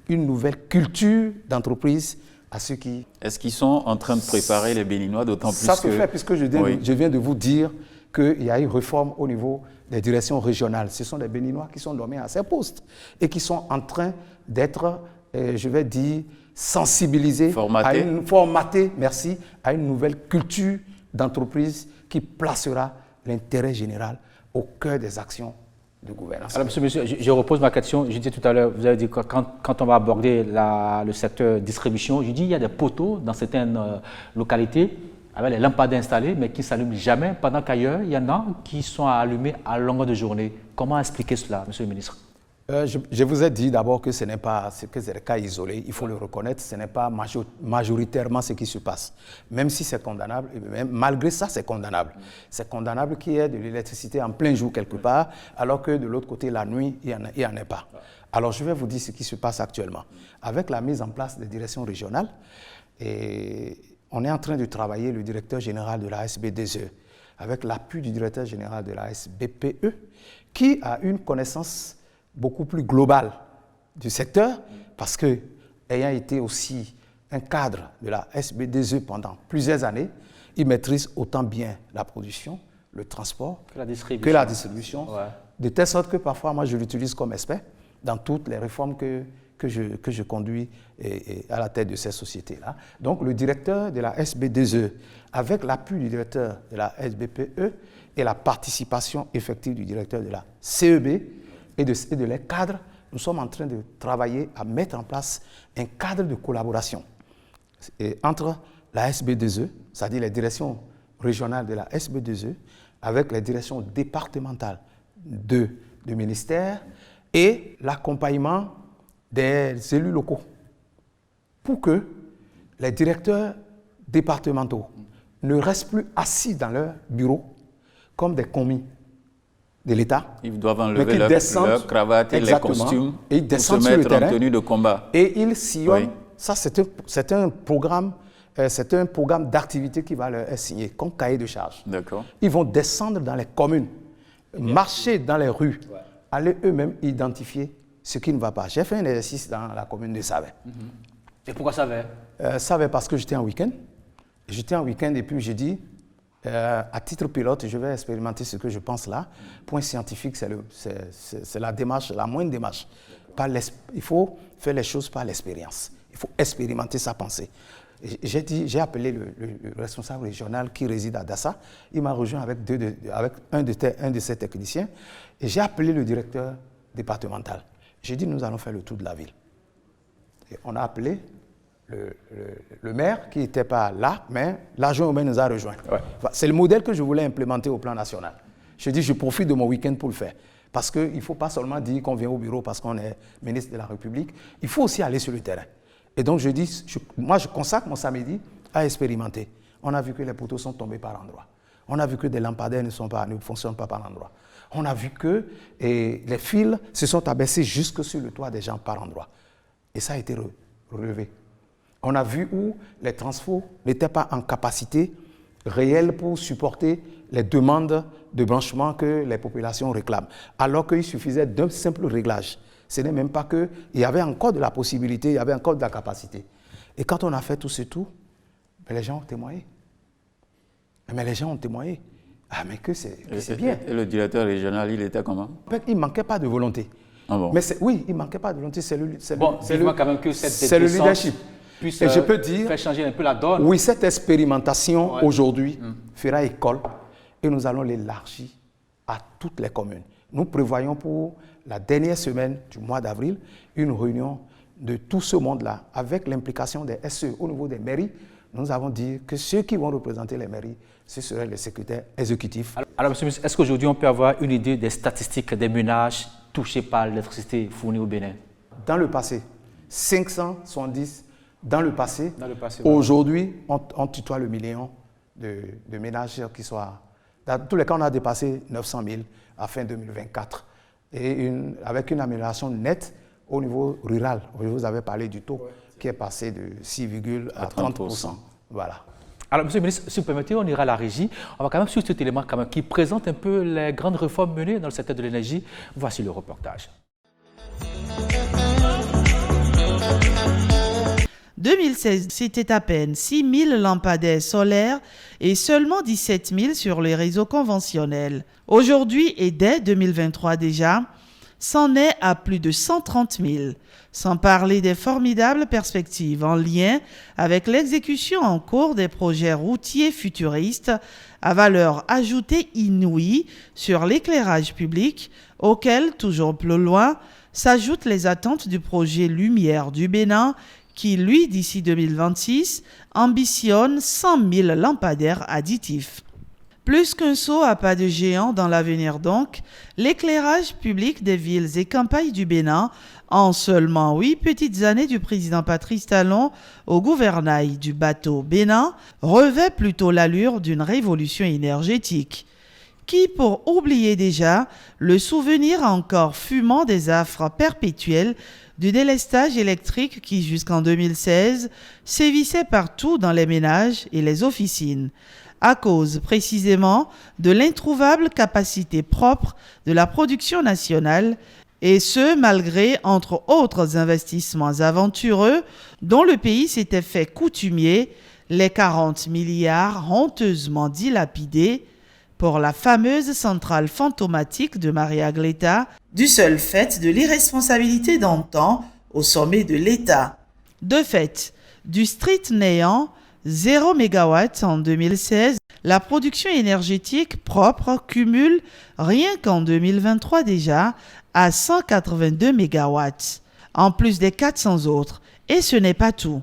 Speaker 2: une nouvelle culture d'entreprise à ceux qui...
Speaker 3: Est-ce qu'ils sont en train de préparer les Béninois, d'autant plus que...
Speaker 2: Ça se fait, puisque je viens de vous dire qu'il y a une réforme au niveau des directions régionales. Ce sont des Béninois qui sont nommés à ces postes et qui sont en train d'être, je vais dire, sensibilisés, formatés, merci, à une nouvelle culture d'entreprise qui placera l'intérêt général au cœur des actions de gouvernance.
Speaker 1: Alors, monsieur, je repose ma question. Je disais tout à l'heure, vous avez dit que quand on va aborder le secteur distribution, je dis il y a des poteaux dans certaines localités avec les lampadaires installés, mais qui ne s'allument jamais, pendant qu'ailleurs, il y en a qui sont allumés à longueur de journée. Comment expliquer cela, monsieur le ministre?
Speaker 2: Je vous ai dit d'abord que ce n'est pas des cas isolés, il faut le reconnaître, ce n'est pas majoritairement ce qui se passe. Même si c'est condamnable, et même malgré ça, c'est condamnable. C'est condamnable qu'il y ait de l'électricité en plein jour quelque part, alors que de l'autre côté, la nuit, il n'y en a pas. Alors, je vais vous dire ce qui se passe actuellement. Avec la mise en place des directions régionales, on est en train de travailler, le directeur général de la SBDE, avec l'appui du directeur général de la SBPE, qui a une connaissance beaucoup plus globale du secteur, parce que, ayant été aussi un cadre de la SBDE pendant plusieurs années, il maîtrise autant bien la production, le transport que la distribution, ouais. De telle sorte que parfois, moi, je l'utilise comme expert dans toutes les réformes que je conduis à la tête de ces sociétés-là. Donc, le directeur de la SBDE, avec l'appui du directeur de la SBPE et la participation effective du directeur de la CEB et de les cadres, nous sommes en train de travailler à mettre en place un cadre de collaboration entre la SBDE, c'est-à-dire les directions régionales de la SBDE, avec les directions départementales de ministères et l'accompagnement des élus locaux pour que les directeurs départementaux ne restent plus assis dans leur bureau comme des commis de l'État.
Speaker 3: Ils doivent enlever leur cravate et les costumes
Speaker 2: et ils
Speaker 3: pour se
Speaker 2: sur le
Speaker 3: mettre
Speaker 2: terrain,
Speaker 3: en tenue de combat.
Speaker 2: Et ils sillonnent.
Speaker 3: Oui.
Speaker 2: Ça, c'est un programme d'activité qui va leur être signé comme cahier de charge.
Speaker 3: D'accord.
Speaker 2: Ils vont descendre dans les communes, marcher dans les rues, aller eux-mêmes identifier ce qui ne va pas. J'ai fait un exercice dans la commune de Savais.
Speaker 1: Et pourquoi Savais?
Speaker 2: Savais parce que j'étais en week-end. J'étais en week-end et puis j'ai dit, à titre pilote, je vais expérimenter ce que je pense là. Point scientifique, c'est la démarche, la moindre démarche. Il faut faire les choses par l'expérience. Il faut expérimenter sa pensée. J'ai appelé le responsable régional qui réside à Dassa. Il m'a rejoint avec un de ses techniciens. Et j'ai appelé le directeur départemental. J'ai dit, nous allons faire le tour de la ville. Et on a appelé le maire qui n'était pas là, mais l'adjoint au maire nous a rejoints. Ouais. Enfin, c'est le modèle que je voulais implémenter au plan national. Je dis, je profite de mon week-end pour le faire. Parce qu'il ne faut pas seulement dire qu'on vient au bureau parce qu'on est ministre de la République. Il faut aussi aller sur le terrain. Et donc je dis, moi je consacre mon samedi à expérimenter. On a vu que les poteaux sont tombés par endroits. On a vu que des lampadaires ne fonctionnent pas par endroits. On a vu que les fils se sont abaissés jusque sur le toit des gens par endroits. Et ça a été relevé. On a vu où les transfos n'étaient pas en capacité réelle pour supporter les demandes de branchement que les populations réclament. Alors qu'il suffisait d'un simple réglage. Ce n'est même pas qu'il y avait encore de la possibilité, il y avait encore de la capacité. Et quand on a fait tout ce tour, les gens ont témoigné. Mais les gens ont témoigné. Ah, mais que c'est bien.
Speaker 3: Et le directeur régional, il était comment?
Speaker 2: Il ne manquait pas de volonté.
Speaker 3: Ah bon?
Speaker 2: Mais oui, il ne manquait pas de volonté. C'est le
Speaker 1: leadership.
Speaker 2: Puisse et je peux dire,
Speaker 1: faire changer un peu la donne.
Speaker 2: Oui, cette expérimentation aujourd'hui fera école et nous allons l'élargir à toutes les communes. Nous prévoyons pour la dernière semaine du mois d'avril une réunion de tout ce monde-là avec l'implication des SE au niveau des mairies. Nous avons dit que ceux qui vont représenter les mairies, ce seraient les secrétaires exécutifs.
Speaker 1: Alors, monsieur le ministre, est-ce qu'aujourd'hui on peut avoir une idée des statistiques des ménages touchés par l'électricité fournie au Bénin?
Speaker 2: Dans le passé, 570 dans le passé.
Speaker 1: Ouais.
Speaker 2: Aujourd'hui, on tutoie le million de ménages qui soient... Dans tous les cas, on a dépassé 900 000 à fin 2024. Et avec une amélioration nette au niveau rural. Vous avez parlé du taux qui est passé de 6, à 30%. Voilà.
Speaker 1: Alors, monsieur le ministre, si vous permettez, on ira à la régie. On va quand même suivre cet élément qui présente un peu les grandes réformes menées dans le secteur de l'énergie. Voici le reportage.
Speaker 4: 2016, c'était à peine 6 000 lampadaires solaires et seulement 17 000 sur les réseaux conventionnels. Aujourd'hui et dès 2023 déjà, c'en est à plus de 130 000, sans parler des formidables perspectives en lien avec l'exécution en cours des projets routiers futuristes à valeur ajoutée inouïe sur l'éclairage public, auquel, toujours plus loin, s'ajoutent les attentes du projet Lumière du Bénin, qui, lui, d'ici 2026, ambitionne 100 000 lampadaires additifs. Plus qu'un saut à pas de géant dans l'avenir donc, l'éclairage public des villes et campagnes du Bénin, en seulement 8 petites années du président Patrice Talon au gouvernail du bateau Bénin, revêt plutôt l'allure d'une révolution énergétique. Qui, pour oublier déjà le souvenir encore fumant des affres perpétuelles du délestage électrique qui, jusqu'en 2016, sévissait partout dans les ménages et les officines, à cause précisément de l'introuvable capacité propre de la production nationale, et ce malgré, entre autres investissements aventureux, dont le pays s'était fait coutumier, les 40 milliards honteusement dilapidés pour la fameuse centrale fantomatique de Maria Gleta, du seul fait de l'irresponsabilité d'antan au sommet de l'État. De fait, du strict néant, 0 MW en 2016, la production énergétique propre cumule, rien qu'en 2023 déjà, à 182 MW, en plus des 400 autres. Et ce n'est pas tout.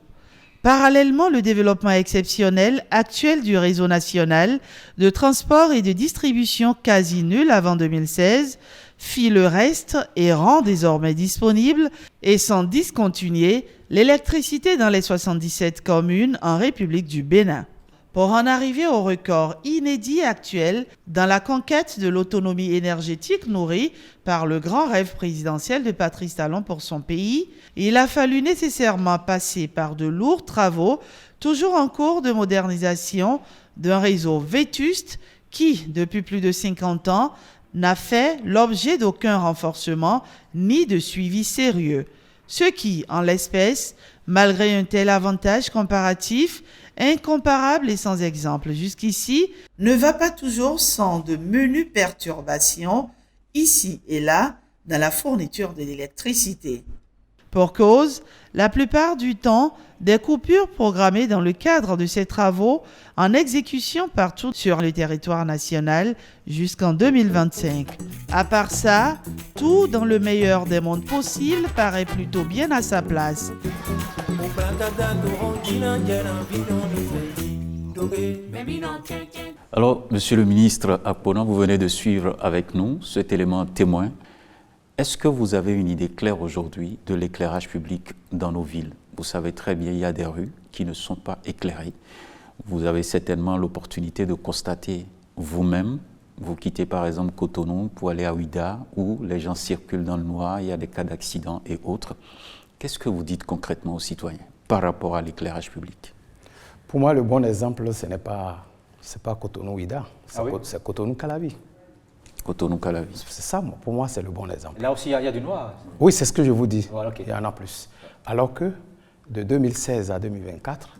Speaker 4: Parallèlement, le développement exceptionnel actuel du réseau national de transport et de distribution quasi nul avant 2016 fit le reste et rend désormais disponible et sans discontinuer l'électricité dans les 77 communes en République du Bénin. Pour en arriver au record inédit actuel dans la conquête de l'autonomie énergétique nourrie par le grand rêve présidentiel de Patrice Talon pour son pays, il a fallu nécessairement passer par de lourds travaux, toujours en cours de modernisation, d'un réseau vétuste qui, depuis plus de 50 ans, n'a fait l'objet d'aucun renforcement ni de suivi sérieux. Ce qui, en l'espèce, malgré un tel avantage comparatif, incomparable et sans exemple jusqu'ici, ne va pas toujours sans de menues perturbations, ici et là, dans la fourniture de l'électricité. Pour cause, la plupart du temps, des coupures programmées dans le cadre de ces travaux en exécution partout sur le territoire national jusqu'en 2025. À part ça, tout dans le meilleur des mondes possibles paraît plutôt bien à sa place.
Speaker 3: Alors, Monsieur le ministre Akponan, vous venez de suivre avec nous cet élément témoin. Est-ce que vous avez une idée claire aujourd'hui de l'éclairage public dans nos villes? Vous savez très bien, il y a des rues qui ne sont pas éclairées. Vous avez certainement l'opportunité de constater vous-même, vous quittez par exemple Cotonou pour aller à Ouida, où les gens circulent dans le noir, il y a des cas d'accidents et autres. Qu'est-ce que vous dites concrètement aux citoyens par rapport à l'éclairage public?
Speaker 2: Pour moi, le bon exemple, ce n'est pas Cotonou-Ouida, c'est Cotonou-Calavi.
Speaker 3: Cotonou-Calavi.
Speaker 2: C'est ça, pour moi, c'est le bon exemple.
Speaker 1: Là aussi, il y a du noir.
Speaker 2: Oui, c'est ce que je vous dis.
Speaker 1: Voilà, okay.
Speaker 2: Il y en a plus. Alors que de 2016 à 2024,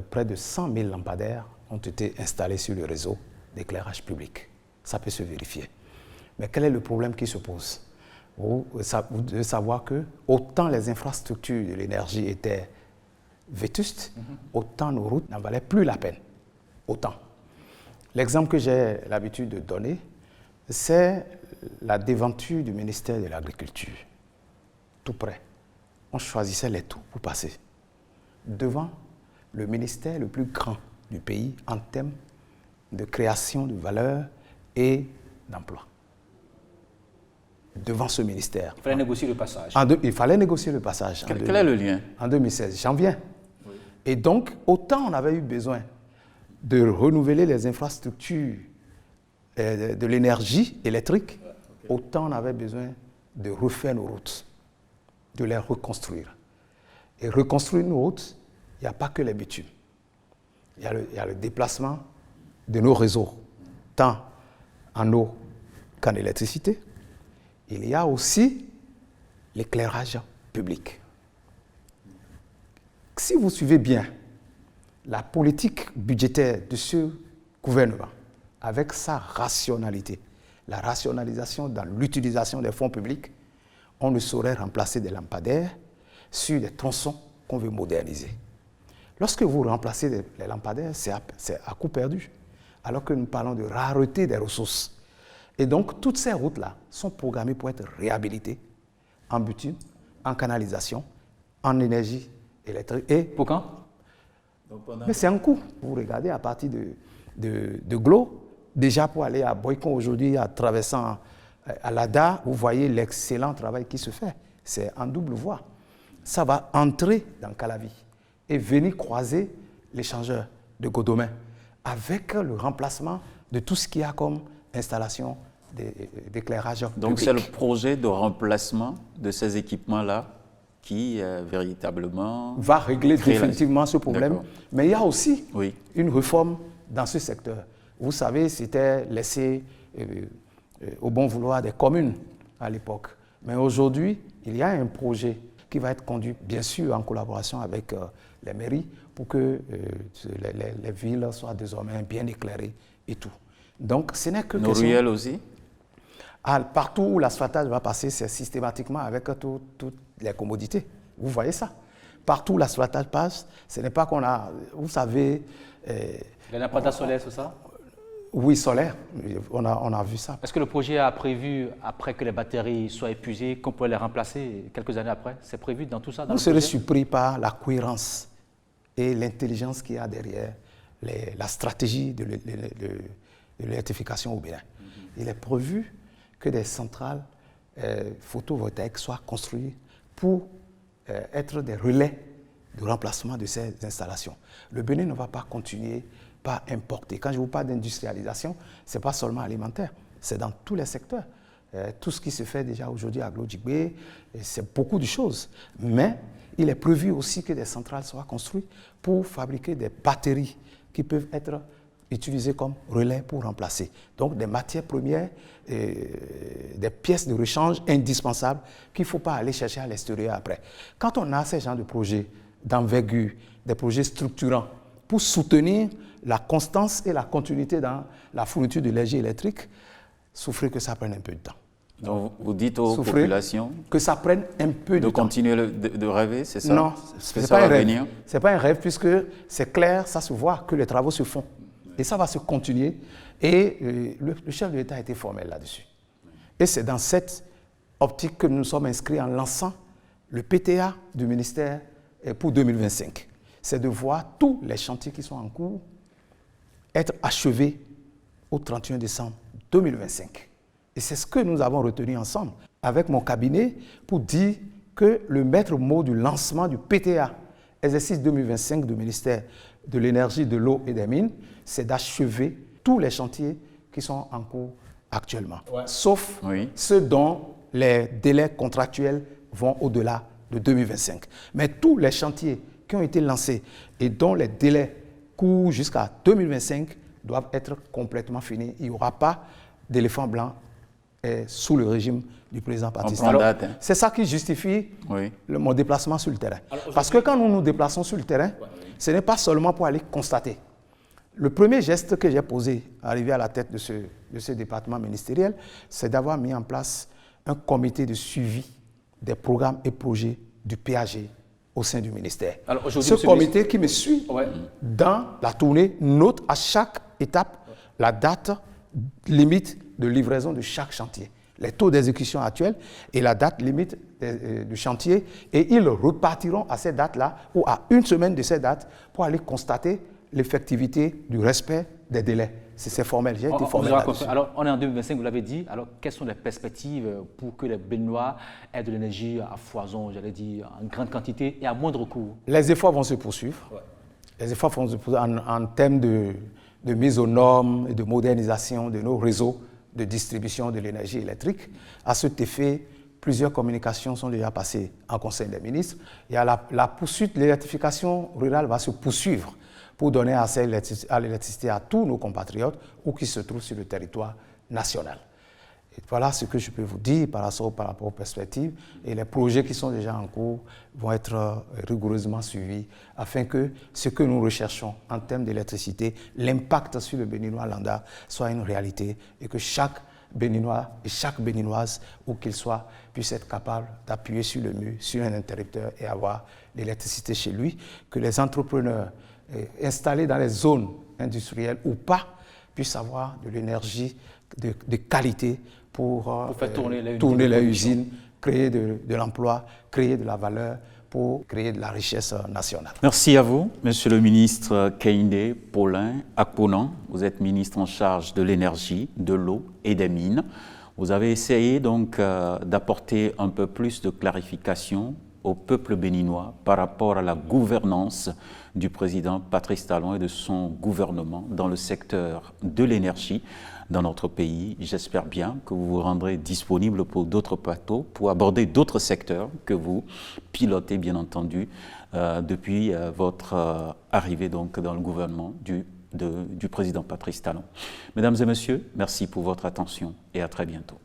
Speaker 2: près de 100 000 lampadaires ont été installés sur le réseau d'éclairage public. Ça peut se vérifier. Mais quel est le problème qui se pose? Vous devez savoir que autant les infrastructures de l'énergie étaient vétustes, autant nos routes n'en valaient plus la peine. Autant. L'exemple que j'ai l'habitude de donner, c'est la déventure du ministère de l'Agriculture. Tout près. On choisissait les tout pour passer. Devant le ministère le plus grand du pays en termes de création de valeur et d'emploi. Devant ce ministère.
Speaker 1: Il fallait négocier le passage.
Speaker 2: Il fallait négocier le passage.
Speaker 3: Quel est le lien?
Speaker 2: En 2016, j'en viens. Oui. Et donc, autant on avait eu besoin de renouveler les infrastructures de l'énergie électrique, autant on avait besoin de refaire nos routes, de les reconstruire. Et reconstruire nos routes, il n'y a pas que les bitumes. Il y a le déplacement de nos réseaux, tant en eau qu'en électricité. Il y a aussi l'éclairage public. Si vous suivez bien la politique budgétaire de ce gouvernement, avec sa rationalité, la rationalisation dans l'utilisation des fonds publics, on ne saurait remplacer des lampadaires sur des tronçons qu'on veut moderniser. Lorsque vous remplacez les lampadaires, c'est à coût perdu, alors que nous parlons de rareté des ressources. Et donc, toutes ces routes-là sont programmées pour être réhabilitées en bitume, en canalisation, en énergie électrique. Et
Speaker 1: pour quand?
Speaker 2: Mais c'est un coût. Vous regardez à partir de Glo, déjà pour aller à Boycon aujourd'hui, en traversant à l'Ada, vous voyez l'excellent travail qui se fait. C'est en double voie. Ça va entrer dans Calavi et venir croiser l'échangeur de Godomain avec le remplacement de tout ce qu'il y a comme installation d'éclairage public.
Speaker 3: Donc c'est le projet de remplacement de ces équipements-là qui véritablement
Speaker 2: va régler définitivement ce problème. Mais il y a aussi une réforme dans ce secteur. Vous savez, c'était laissé au bon vouloir des communes à l'époque. Mais aujourd'hui, il y a un projet qui va être conduit, bien sûr, en collaboration avec les mairies, pour que les villes soient désormais bien éclairées et tout. Donc, ce n'est que...
Speaker 3: Nos ruelles aussi?
Speaker 2: Partout où l'asphaltage va passer, c'est systématiquement avec toutes les commodités. Vous voyez ça? Partout où l'asphaltage passe, ce n'est pas qu'on a... Vous savez...
Speaker 1: les lampadaires solaires, c'est ça?
Speaker 2: Oui, solaire. On a vu ça.
Speaker 1: Est-ce que le projet a prévu, après que les batteries soient épuisées, qu'on pourrait les remplacer quelques années après? C'est prévu dans tout ça?
Speaker 2: Vous serez surpris par la cohérence et l'intelligence qu'il y a derrière la stratégie de l'électrification au Bénin. Il est prévu que des centrales photovoltaïques soient construites pour être des relais de remplacement de ces installations. Le Bénin ne va pas continuer par importer. Quand je vous parle d'industrialisation, ce n'est pas seulement alimentaire, c'est dans tous les secteurs. Tout ce qui se fait déjà aujourd'hui à Glodjigbe, c'est beaucoup de choses. Mais il est prévu aussi que des centrales soient construites pour fabriquer des batteries qui peuvent être utilisées comme relais pour remplacer. Donc des matières premières, des pièces de rechange indispensables qu'il ne faut pas aller chercher à l'extérieur après. Quand on a ces genres de projets d'envergure, des projets structurants pour soutenir la constance et la continuité dans la fourniture de l'énergie électrique, souffrez que ça prenne un peu de temps.
Speaker 3: Donc vous dites aux populations
Speaker 2: que ça prenne un peu de temps.
Speaker 3: De continuer de rêver, c'est ça?
Speaker 2: Non, ce n'est pas un rêve. Ce n'est pas un rêve puisque c'est clair, ça se voit que les travaux se font. Et ça va se continuer. Et le chef de l'État a été formel là-dessus. Et c'est dans cette optique que nous nous sommes inscrits en lançant le PTA du ministère pour 2025. C'est de voir tous les chantiers qui sont en cours être achevés au 31 décembre 2025. Et c'est ce que nous avons retenu ensemble avec mon cabinet pour dire que le maître mot du lancement du PTA, exercice 2025 du ministère de l'Énergie, de l'Eau et des Mines, c'est d'achever tous les chantiers qui sont en cours actuellement, sauf ceux dont les délais contractuels vont au-delà de 2025. Mais tous les chantiers qui ont été lancés et dont les délais courent jusqu'à 2025 doivent être complètement finis. Il n'y aura pas d'éléphant blanc sous le régime du président Baptiste. C'est ça qui justifie mon déplacement sur le terrain. Parce que quand nous nous déplaçons sur le terrain, ce n'est pas seulement pour aller constater. Le premier geste que j'ai posé, arrivé à la tête de ce département ministériel, c'est d'avoir mis en place un comité de suivi des programmes et projets du PAG au sein du ministère. Ce comité qui me suit dans la tournée note à chaque étape la date limite de livraison de chaque chantier, les taux d'exécution actuels et la date limite du chantier, et ils repartiront à ces dates-là ou à une semaine de ces dates pour aller constater l'effectivité du respect des délais. C'est formel, j'ai été formel là-dessus.
Speaker 1: Alors, on est en 2025, vous l'avez dit. Alors, quelles sont les perspectives pour que les Béninois aient de l'énergie à foison, j'allais dire, en grande quantité et à moindre coût?
Speaker 2: Les efforts vont se poursuivre. Ouais. Les efforts vont se poursuivre en termes de mise aux normes et de modernisation de nos réseaux de distribution de l'énergie électrique. À cet effet, plusieurs communications sont déjà passées en Conseil des ministres. Il y a la poursuite, l'électrification rurale va se poursuivre pour donner accès à l'électricité à tous nos compatriotes où qu'ils se trouvent sur le territoire national. Et voilà ce que je peux vous dire par rapport aux perspectives. Et les projets qui sont déjà en cours vont être rigoureusement suivis afin que ce que nous recherchons en termes d'électricité, l'impact sur le Béninois lambda soit une réalité et que chaque Béninois et chaque Béninoise, où qu'il soit, puisse être capable d'appuyer sur le mur, sur un interrupteur et avoir l'électricité chez lui, que les entrepreneurs installés dans les zones industrielles ou pas puissent avoir de l'énergie de qualité pour
Speaker 1: faire
Speaker 2: tourner les usines, créer de l'emploi, créer de la valeur, pour créer de la richesse nationale.
Speaker 3: Merci à vous, Monsieur le ministre Kehinde Paulin Akponan. Vous êtes ministre en charge de l'énergie, de l'eau et des mines. Vous avez essayé donc d'apporter un peu plus de clarification au peuple béninois par rapport à la gouvernance du président Patrice Talon et de son gouvernement dans le secteur de l'énergie dans notre pays. J'espère bien que vous vous rendrez disponible pour d'autres plateaux, pour aborder d'autres secteurs que vous pilotez, bien entendu, depuis votre arrivée donc dans le gouvernement du président Patrice Talon. Mesdames et messieurs, merci pour votre attention et à très bientôt.